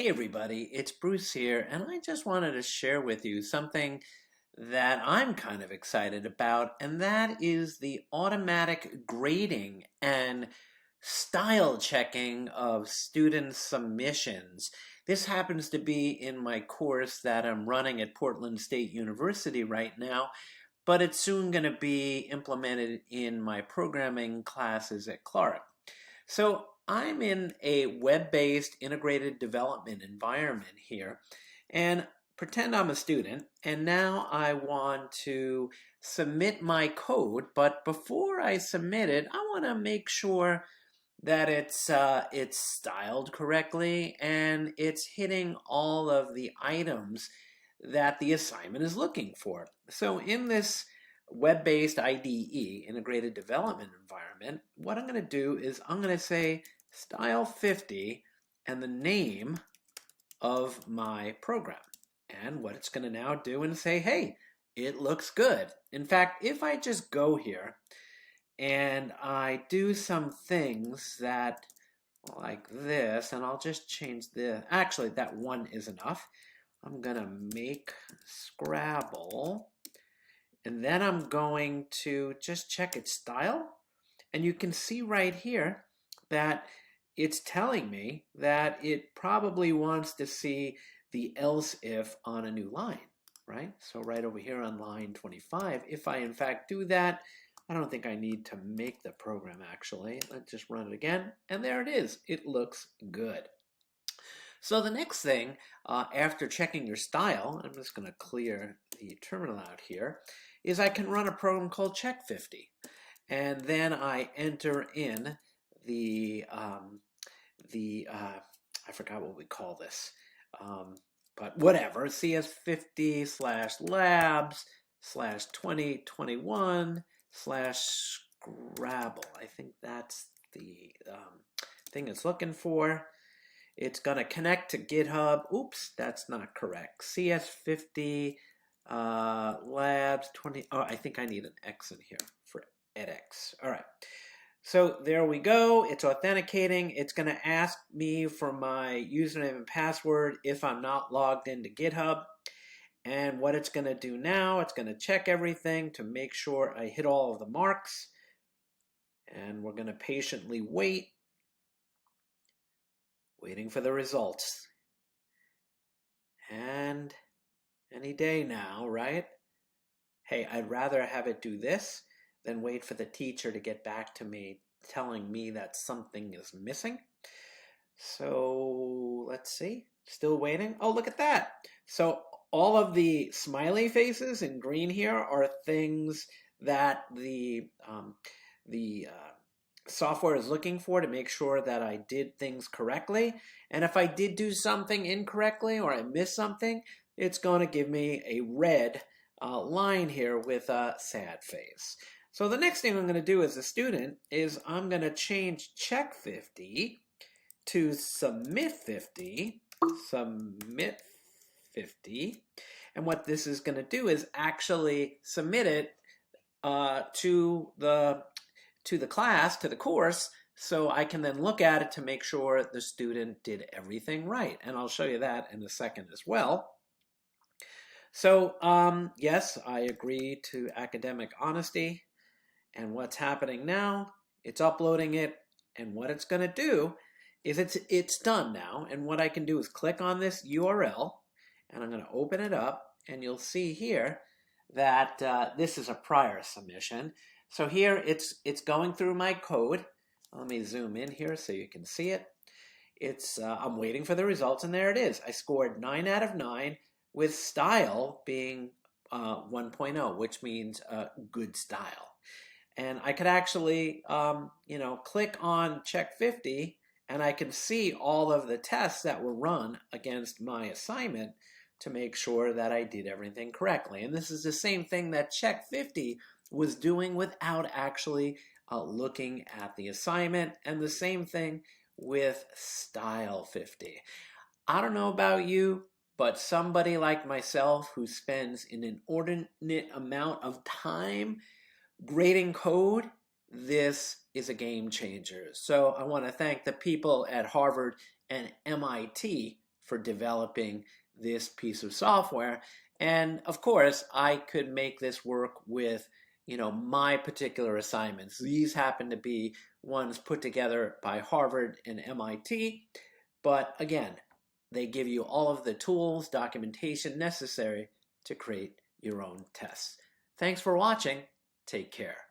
Hey everybody, it's Bruce here, and I just wanted to share with you something that I'm kind of excited about, and that is the automatic grading and style checking of student submissions. This happens to be in my course that I'm running at Portland State University right now, but it's soon going to be implemented in my programming classes at Clark. So I'm in a web-based integrated development environment here, and pretend I'm a student, and now I want to submit my code, but before I submit it, I want to make sure that it's styled correctly and it's hitting all of the items that the assignment is looking for. So in this web-based IDE, integrated development environment, what I'm going to do is I'm going to say style 50 and the name of my program. And what it's going to now do and say, hey, it looks good. In fact, if I just go here and I do some things that like this, and I'll just change actually that one is enough. I'm gonna make Scrabble, and then I'm going to just check its style, and you can see right here that it's telling me that it probably wants to see the else if on a new line, right? So right over here on line 25, if I in fact do that, I don't think I need to make the program actually. Let's just run it again, and there it is. It looks good. So the next thing, after checking your style, I'm just going to clear the terminal out here, is I can run a program called Check50. And then I enter in I forgot what we call this, but whatever, CS50/labs/2021/Scrabble. I think that's the thing it's looking for. It's going to connect to GitHub. Oops, that's not correct. CS50 labs 20. Oh, I think I need an X in here for edX. All right. So there we go. It's authenticating. It's going to ask me for my username and password if I'm not logged into GitHub. And what it's going to do now, it's going to check everything to make sure I hit all of the marks. And we're going to patiently waiting for the results. And any day now, right? Hey, I'd rather have it do this than wait for the teacher to get back to me telling me that something is missing. So let's see, still waiting. Oh, look at that. So all of the smiley faces in green here are things that the software is looking for to make sure that I did things correctly. And if I did do something incorrectly or I missed something, it's going to give me a red line here with a sad face. So the next thing I'm going to do as a student is I'm going to change Check50 to Submit50, and what this is going to do is actually submit it to the class, to the course, so I can then look at it to make sure the student did everything right. And I'll show you that in a second as well. So yes, I agree to academic honesty. And what's happening now, it's uploading it. And what it's going to do is it's done now. And what I can do is click on this URL, and I'm going to open it up. And you'll see here that this is a prior submission. So here it's going through my code. Let me zoom in here so you can see it. I'm waiting for the results, and there it is. I scored 9 out of 9 with style being 1.0, which means good style. And I could actually, click on Check50, and I can see all of the tests that were run against my assignment to make sure that I did everything correctly. And this is the same thing that Check50 was doing without actually looking at the assignment, and the same thing with Style 50. I don't know about you, but somebody like myself who spends an inordinate amount of time grading code, this is a game changer. So I want to thank the people at Harvard and MIT for developing this piece of software. And of course, I could make this work with, my particular assignments. These happen to be ones put together by Harvard and MIT. But again, they give you all of the tools, documentation necessary to create your own tests. Thanks for watching. Take care.